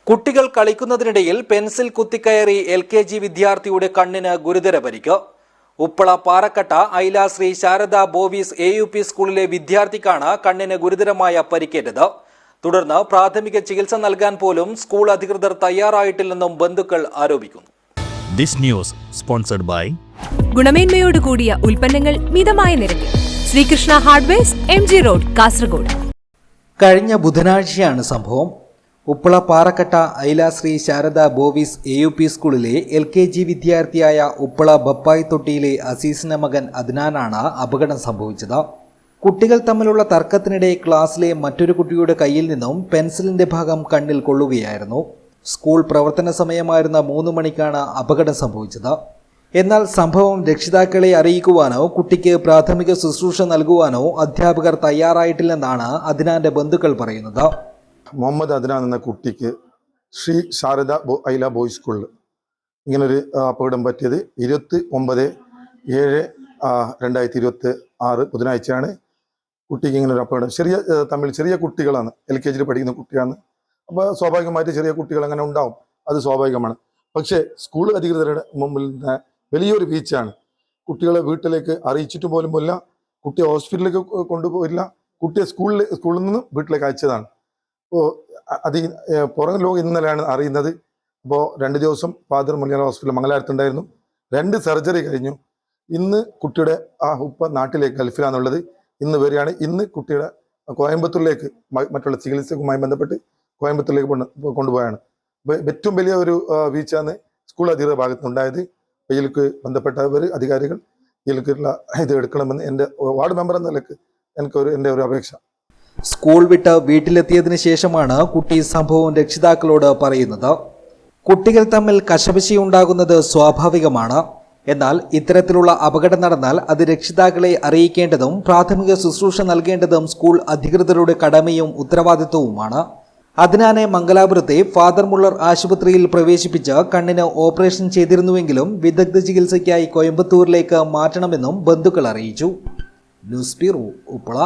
കുട്ടികൾ കളിക്കുന്നതിനിടയിൽ pencil കുത്തിക്കയറി LKG വിദ്യാർത്ഥിയുടെ കണ്ണിന് ഗുരുതര പരിക്ക്. ഉപ്പള പാറക്കട്ട ഐല ശ്രീ ശാരദ ബോവീസ് AUP സ്കൂളിലെ വിദ്യാർത്ഥിക്കാണ് കണ്ണിന് ഗുരുതരമായ പരിക്കേറ്റത്. തുടർന്ന് പ്രാഥമിക ചികിത്സ നൽകാൻ പോലും സ്കൂൾ അധികൃതർ തയ്യാറായിട്ടില്ലെന്നും ബന്ധുക്കൾ ആരോപിക്കുന്നു. ദിസ് ന്യൂസ് സ്പോൺസർഡ് ബൈ ഗുണമേന്മയോട് കൂടിയ ഉൽപ്പന്നങ്ങൾ മിതമായ നിരക്കിൽ Sreekrishna hardwares MG road Kasaragod. കഴിഞ്ഞ ബുധനാഴ്ചയാണ് സംഭവം. ഉപ്പള പാറക്കട്ട ഐല ശ്രീ ശാരദ ബോവീസ് AUP സ്കൂളിലെ LKG വിദ്യാർത്ഥിയായ ഉപ്പള ബപ്പായി തൊട്ടിയിലെ അസീസിന്റെ മകൻ അദ്നാനാണ് അപകടം സംഭവിച്ചത്. കുട്ടികൾ തമ്മിലുള്ള തർക്കത്തിനിടെ ക്ലാസ്സിലെ മറ്റൊരു കുട്ടിയുടെ കയ്യിൽ നിന്നും പെൻസിലിന്റെ ഭാഗം കണ്ണിൽ കൊള്ളുകയായിരുന്നു. സ്കൂൾ പ്രവർത്തന സമയമായിരുന്ന 3 മണിക്കാണ് അപകടം സംഭവിച്ചത്. എന്നാൽ സംഭവം രക്ഷിതാക്കളെ അറിയിക്കുവാനോ കുട്ടിക്ക് പ്രാഥമിക ശുശ്രൂഷ നൽകുവാനോ അധ്യാപകർ തയ്യാറായിട്ടില്ലെന്നാണ് അദ്നാന്റെ ബന്ധുക്കൾ പറയുന്നത്. മുഹമ്മദ് അദ്നാൻ എന്ന കുട്ടിക്ക് ശ്രീ ശാരദ ഐല ബോയ്സ് സ്കൂളിൽ ഇങ്ങനൊരു അപകടം പറ്റിയത് 29/7/2026 ബുധനാഴ്ചയാണ്. കുട്ടിക്ക് ഇങ്ങനൊരു അപകടം. ചെറിയ കുട്ടികളാണ്, LKG പഠിക്കുന്ന കുട്ടിയാണ്. അപ്പോൾ സ്വാഭാവികമായിട്ട് ചെറിയ കുട്ടികൾ അങ്ങനെ ഉണ്ടാവും, അത് സ്വാഭാവികമാണ്. പക്ഷേ സ്കൂൾ അധികൃതരുടെ മുമ്പിൽ നിന്ന് വലിയൊരു വീഴ്ചയാണ്. കുട്ടികളെ വീട്ടിലേക്ക് അറിയിച്ചിട്ട് പോലും പോലില്ല, കുട്ടിയെ ഹോസ്പിറ്റലിലേക്ക് കൊണ്ടുപോയില്ല, കുട്ടിയെ സ്കൂളിൽ നിന്ന് വീട്ടിലേക്ക് അയച്ചതാണ്. അപ്പോൾ പുറം ലോകം ഇന്നലെയാണ് അറിയുന്നത്. അപ്പോൾ 2 ദിവസം ഫാദർ മുനിയറ ഹോസ്പിറ്റൽ മംഗലാപുരത്തുണ്ടായിരുന്നു. 2 സർജറി കഴിഞ്ഞു. ഇന്ന് കുട്ടിയുടെ ഉപ്പ നാട്ടിലേക്ക് ഗൾഫിലാണുള്ളത്. ഇന്ന് വരികയാണ്. ഇന്ന് കുട്ടിയുടെ കോയമ്പത്തൂരിലേക്ക് മറ്റുള്ള ചികിത്സയുമായി ബന്ധപ്പെട്ട് കോയമ്പത്തൂരിലേക്ക് കൊണ്ടുപോയാണ്. ഏറ്റവും വലിയ ഒരു വീഴ്ചയാണ് സ്കൂൾ അധികൃതരുടെ ഭാഗത്തുനിന്നുണ്ടായത്. ഇതിലേക്ക് ബന്ധപ്പെട്ടവർ അധികാരികൾ ഇതിലേക്കുള്ള ഇത് എടുക്കണമെന്ന് എൻ്റെ വാർഡ് മെമ്പർ എന്ന നിലയ്ക്ക് എൻ്റെ ഒരു അപേക്ഷ. സ്കൂൾ വിട്ട് വീട്ടിലെത്തിയതിനു ശേഷമാണ് കുട്ടി സംഭവം രക്ഷിതാക്കളോട് പറയുന്നത്. കുട്ടികൾ തമ്മിൽ കശപിശയുണ്ടാകുന്നത് സ്വാഭാവികമാണ്. എന്നാൽ ഇത്തരത്തിലുള്ള അപകടം നടന്നാൽ അത് രക്ഷിതാക്കളെ അറിയിക്കേണ്ടതും പ്രാഥമിക ശുശ്രൂഷ നൽകേണ്ടതും സ്കൂൾ അധികൃതരുടെ കടമയും ഉത്തരവാദിത്വവുമാണ്. അദ്നാനെ മംഗലാപുരത്തെ ഫാദർ മുള്ളർ ആശുപത്രിയിൽ പ്രവേശിപ്പിച്ച് കണ്ണിന് ഓപ്പറേഷൻ ചെയ്തിരുന്നുവെങ്കിലും വിദഗ്ധ ചികിത്സയ്ക്കായി കോയമ്പത്തൂരിലേക്ക് മാറ്റണമെന്നും ബന്ധുക്കൾ അറിയിച്ചു. News bureau, Uppala.